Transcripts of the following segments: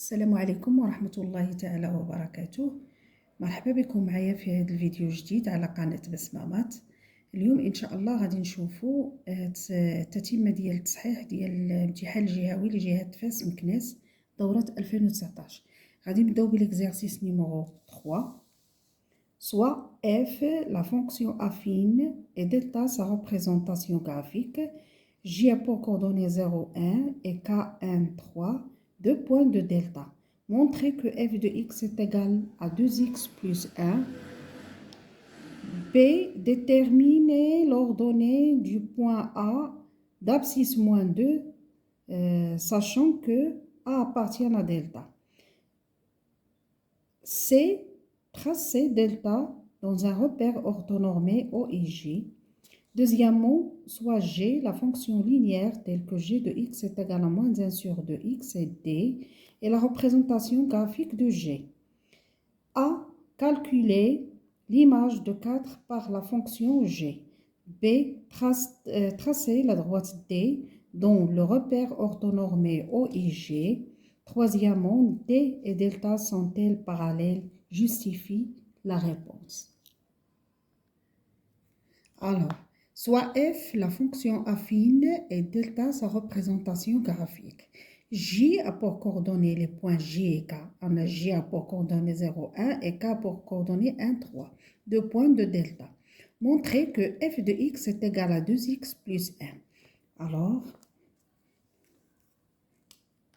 السلام عليكم ورحمة الله تعالى وبركاته. مرحبا بكم معايا في هذا الفيديو الجديد على قناة بسمامات. اليوم ان شاء الله غادي نشوفوا التتمة ديال التصحيح ديال الامتحان الجهوي لجهة فاس مكناس دورة 2019. غادي نبداو بالexercice numéro 3. Soit f, la fonction affine, et delta sa représentation graphique, j a pour coordonnées 0, 1 et k1, 3, 2 points de delta. Montrez que f de x est égal à 2x plus 1. B. Déterminez l'ordonnée du point A d'abscisse moins 2, sachant que A appartient à delta. C. Tracez delta dans un repère orthonormé O et J. Deuxièmement, soit G, la fonction linéaire telle que G de x est égal à moins 1 sur 2x et D est la représentation graphique de G. A. Calculer l'image de 4 par la fonction G. B. Tracer la droite D dont le repère orthonormé O et G. Troisièmement, D et delta sont-elles parallèles? Justifie la réponse. Alors, soit f, la fonction affine, et delta, sa représentation graphique. J a pour coordonnées les points J et K. On a J a pour coordonnées 0, 1 et K pour coordonnées 1, 3. Deux points de delta. Montrez que f de x est égal à 2x plus 1. Alors,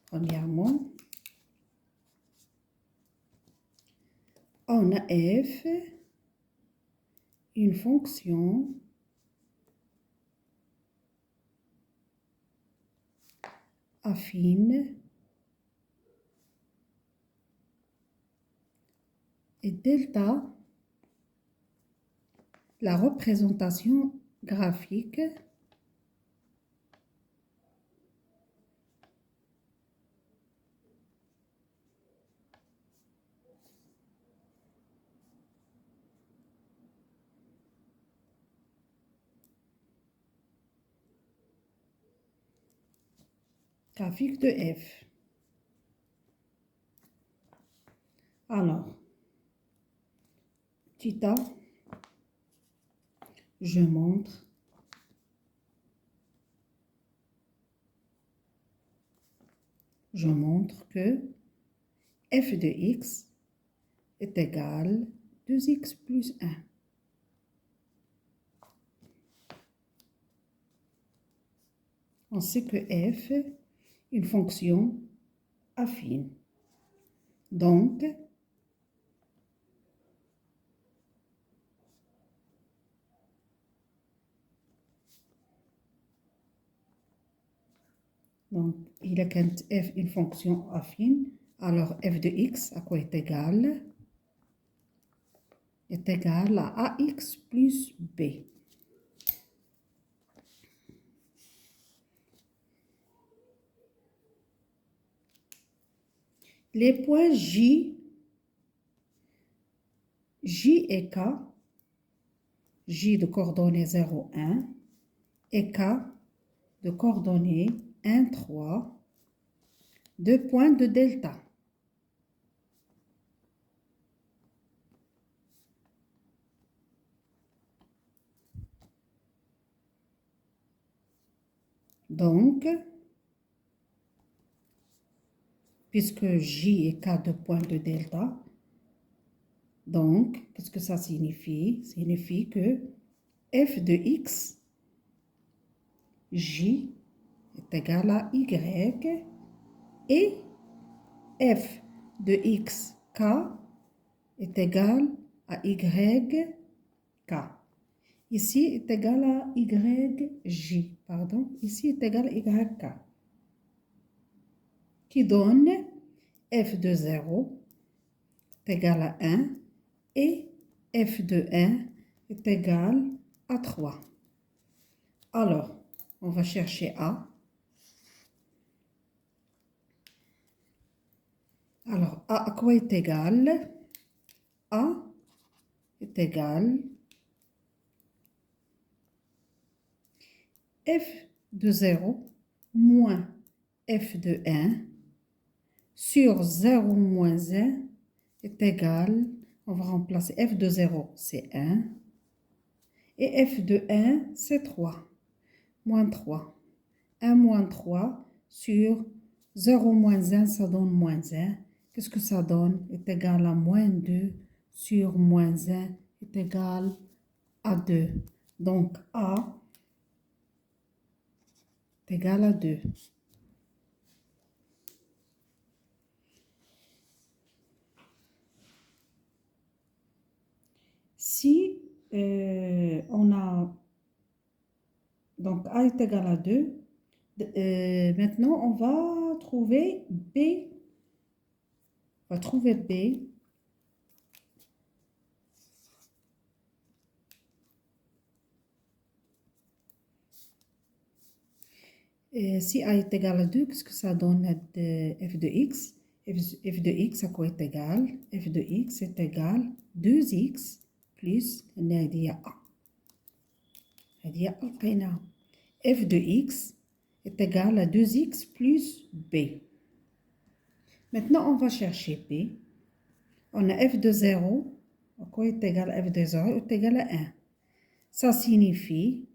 premièrement, on a f, une fonction affine et delta, la représentation graphique de f. Alors, petit a, je montre que f de x est égal à 2x plus 1. On sait que f est une fonction affine. Donc, il a quand f une fonction affine, alors f de x à quoi est égal? Est égal à ax plus b. Les points J et K, J de coordonnées 0, 1 et K de coordonnées 1, 3, deux points de delta. Donc, puisque J et K deux points de delta, donc, qu'est-ce que ça signifie? Ça signifie que f de x, J est égal à y et f de x, K est égal à y, K. Ici est égal à yj, pardon, ici est égal à yk, qui donne f de 0 est égal à 1 et f de 1 est égal à 3. Alors, on va chercher A. Alors, A à quoi est égal? A est égal f de 0 moins f de 1 sur 0 moins 1 est égal, on va remplacer f de 0, c'est 1, et f de 1, c'est 3, moins 3. 1 moins 3 sur 0 moins 1, ça donne moins 1. Qu'est-ce que ça donne? Est égal à moins 2 sur moins 1 est égal à 2. Donc, A est égal à 2. Si on a... Donc, A est égal à 2. Maintenant, on va trouver B. On va trouver B. Et si A est égal à 2, qu'est-ce que ça donne f de x? F de x, à quoi est égal? F de x est égal à 2x plus هذه A. هذه A لقيناها. F de x est égal à 2x plus B. Maintenant, on va chercher B. On a f de 0. À quoi est égal f de 0? Est égal à 1. Ça signifie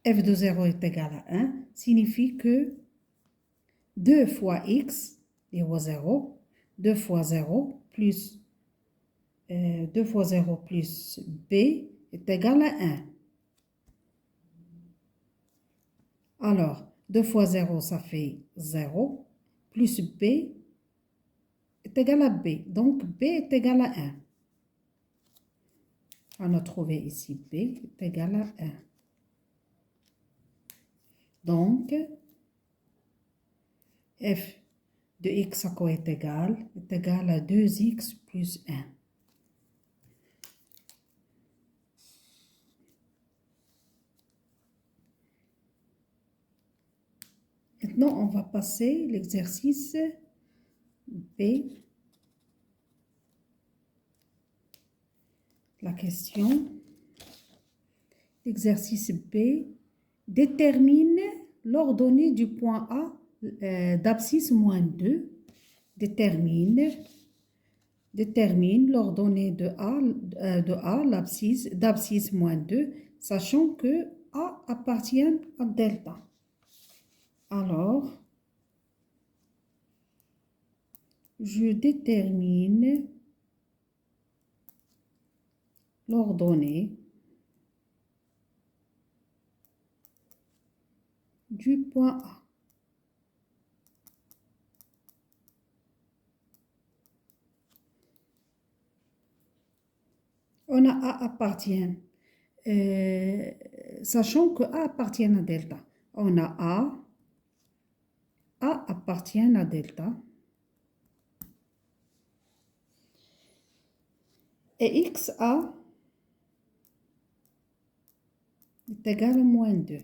f de 0 est égal à 1, signifie que 2 fois x est 0, 2 fois 0 plus 2 fois 0 plus b est égal à 1. Alors, 2 fois 0, ça fait 0, plus b est égal à b. Donc, b est égal à 1. On a trouvé ici b est égal à 1. Donc, f de x à quoi est égal à 2x plus 1. Maintenant, on va passer l'exercice B. La question. L'exercice B détermine l'ordonnée du point A d'abscisse moins 2. Détermine l'ordonnée de A d'abscisse moins 2, sachant que A appartient à delta. Alors, je détermine l'ordonnée du point A. On a A appartient, sachant que A appartient à delta. On a A appartient à delta. Et XA est égal à moins 2.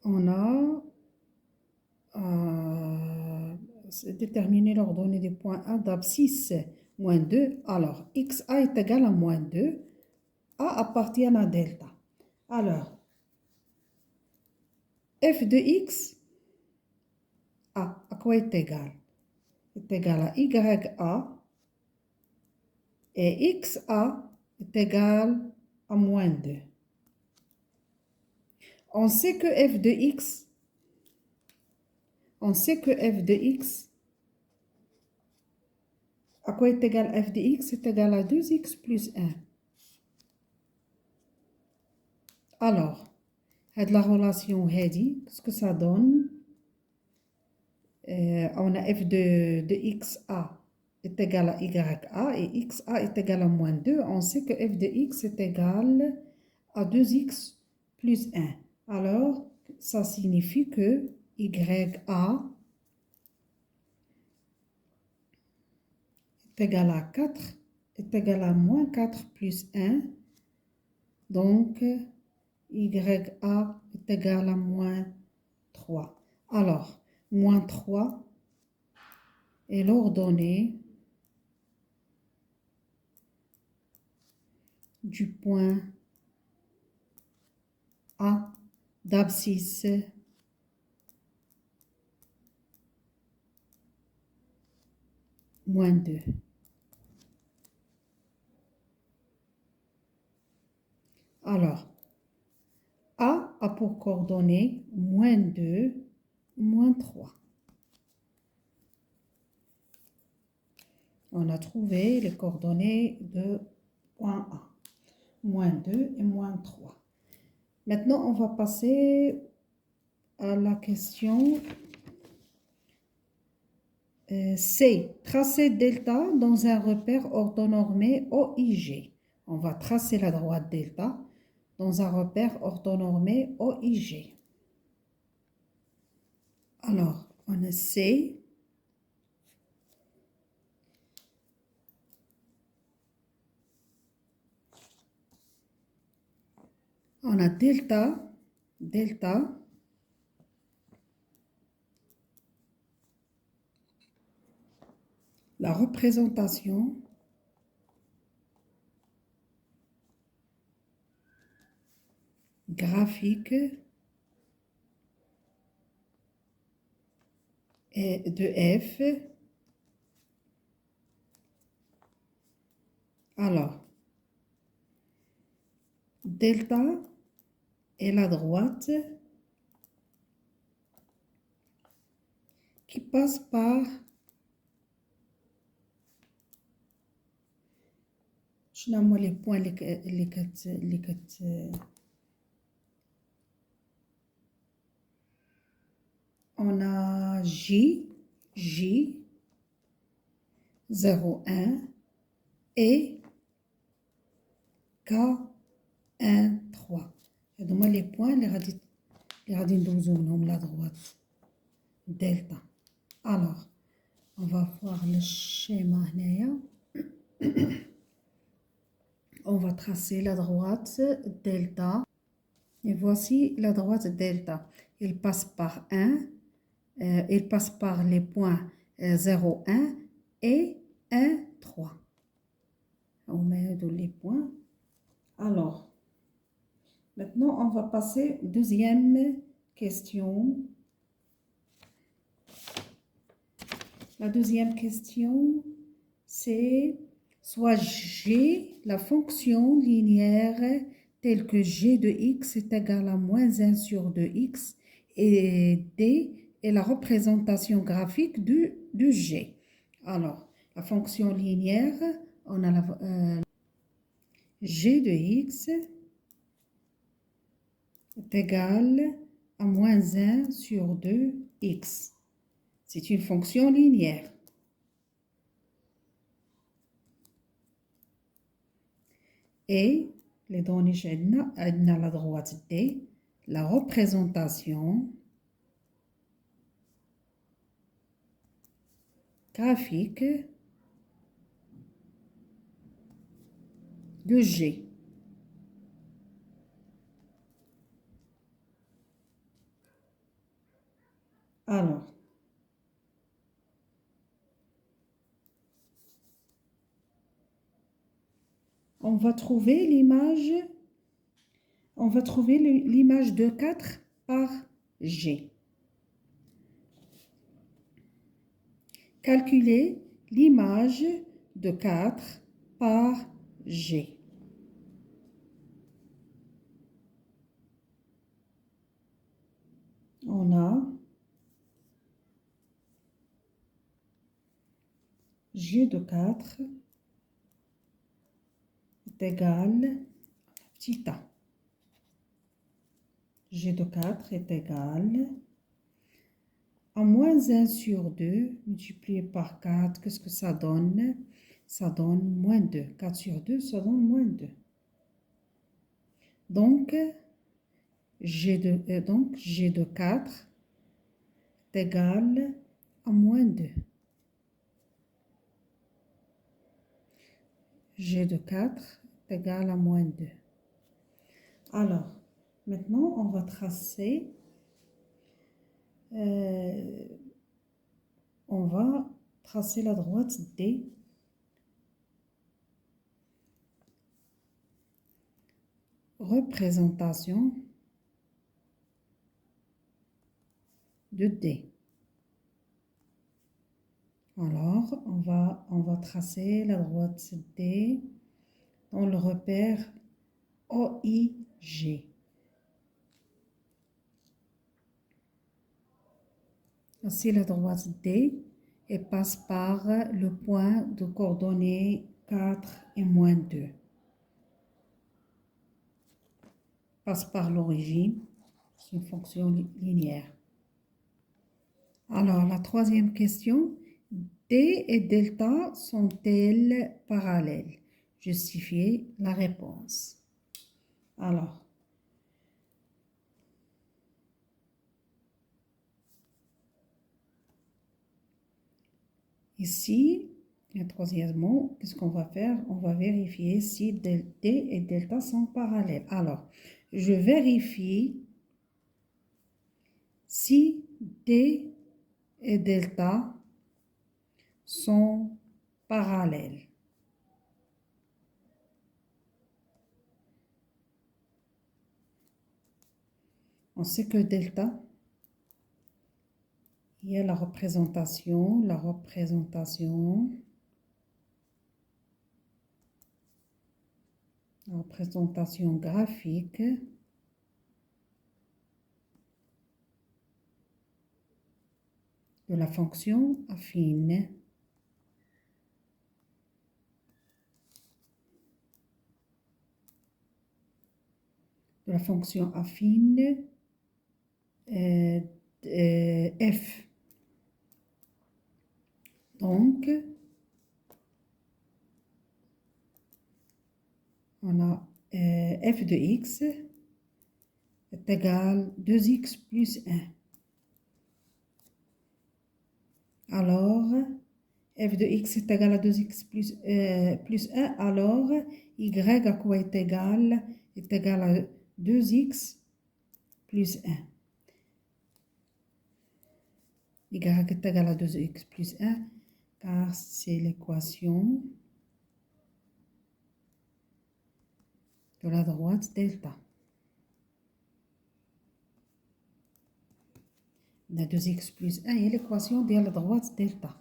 On a déterminé l'ordonnée du point A d'abscisse moins 2. Alors, XA est égal à moins 2. A appartient à delta. Alors, f de x, A, à quoi est égal? Est égal à YA. Et XA est égal à moins 2. On sait que f de x, à quoi est égal f de x? Est égal à 2x plus 1. Alors, la relation هذه, qu'est-ce que ça donne? On a f de xa est égal à ya et xa est égal à moins 2. On sait que f de x est égal à 2x plus 1. Alors, ça signifie que ya est égal à 4, est égal à moins 4 plus 1. Donc, ya est égal à moins 3. Alors, moins 3 est l'ordonnée du point d'abscisse, moins 2. Alors, A pour coordonnées moins 2, moins 3. On a trouvé les coordonnées de point A. Moins 2 et moins 3. Maintenant, on va passer à la question C. Tracer delta dans un repère orthonormé OIG. On va tracer la droite delta dans un repère orthonormé OIG. Alors, on a C. On a delta, la représentation graphique de F. Alors, delta est la droite qui passe par les points on a J 0, 1 et K 1, 3. Donc les points les radins de la droite delta. Alors, on va voir le schéma. On va tracer la droite delta. Et voici la droite delta. Il passe par 1, il passe par les points 0, 1 et 1, 3. On met les points. Alors, maintenant, on va passer deuxième question. La deuxième question, c'est soit G, la fonction linéaire telle que G de x est égale à moins 1 sur 2x et D est la représentation graphique de G. Alors, la fonction linéaire, on a G de x est égale à moins 1 sur 2x. C'est une fonction linéaire. Et les données à la droite D, la représentation graphique de G. Alors, on va trouver l'image de 4 par G. Calculer l'image de 4 par G. On a G de 4 est égal à petit a. G de 4 est égal à moins 1 sur 2 multiplié par 4. Qu'est-ce que ça donne? Ça donne moins 2. 4 sur 2, ça donne moins 2. Donc, G de 4 est égal à moins 2. G de 4 est égal à moins 2. Alors, maintenant, on va tracer. On va tracer la droite D. Représentation de D. Alors, on va tracer la droite D dans le repère OIG. Ainsi, la droite D et passe par le point de coordonnées 4 et moins 2. Passe par l'origine, c'est une fonction linéaire. Alors, la troisième question, D et delta sont-elles parallèles? Justifiez la réponse. Alors, ici, troisièmement, qu'est-ce qu'on va faire? On va vérifier si D et delta sont parallèles. Alors, je vérifie si D et delta sont parallèles. On sait que delta, il y a la représentation graphique de la fonction affine. De la fonction affine f. Donc, on a f de x est égal à 2x plus 1. Alors, f de x est égal à 2x plus 1. Alors, y à quoi est égal? Est égal à 2x plus 1. Y est égal à 2x plus 1, car c'est l'équation de la droite delta. On a 2x plus 1 et l'équation de la droite delta.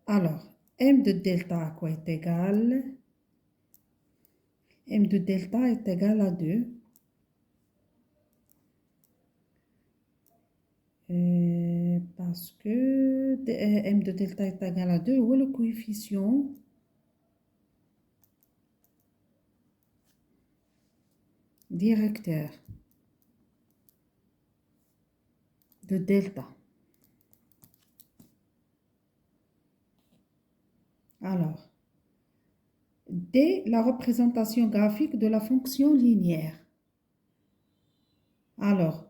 Alors, m de delta à quoi est égal? M de delta est égal à 2. Parce que m de delta est égal à 2, où est le coefficient directeur de delta? Alors, D, la représentation graphique de la fonction linéaire. Alors,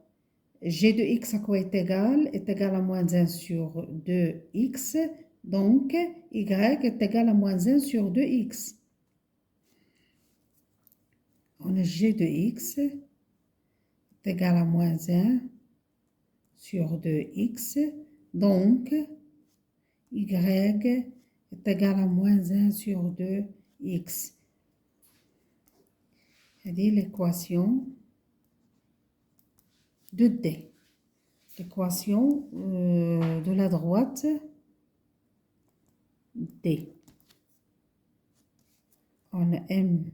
g de x à quoi est égal? Est égal à moins 1 sur 2x. Donc, y est égal à moins 1 sur 2x. On a g de x est égal à moins 1 sur 2x. Donc, y est égal à moins 1 sur 2x. C'est-à-dire l'équation de D. L'équation de la droite D. On a m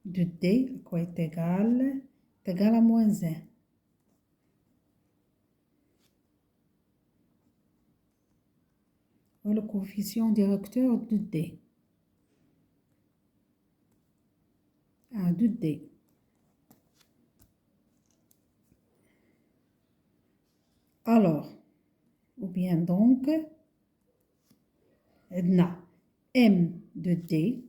de D, à quoi est égal? Est égal à moins 1. Le coefficient directeur de D. De D. Alors, ou bien donc, on a m de D.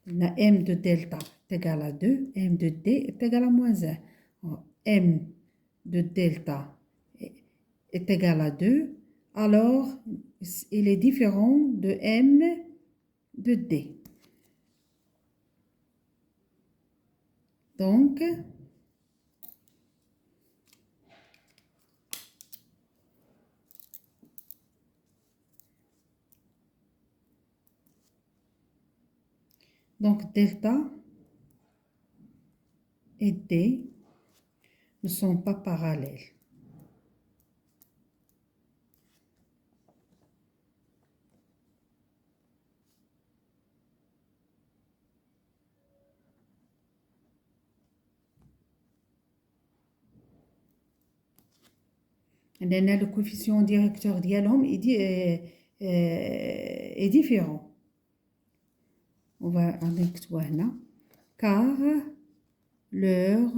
On a m de delta est égal à 2. M de D est égal à moins 1. Alors, m de delta est égal à 2. Alors, il est différent de m de D. Donc, Donc delta et D ne sont pas parallèles. Le coefficient directeur d'Yalom est différent. On va avec toi là. Car leur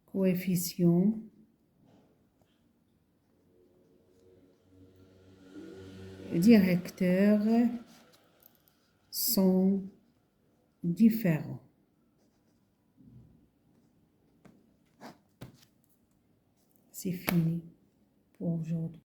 coefficient directeurs sont différents. C'est fini pour aujourd'hui.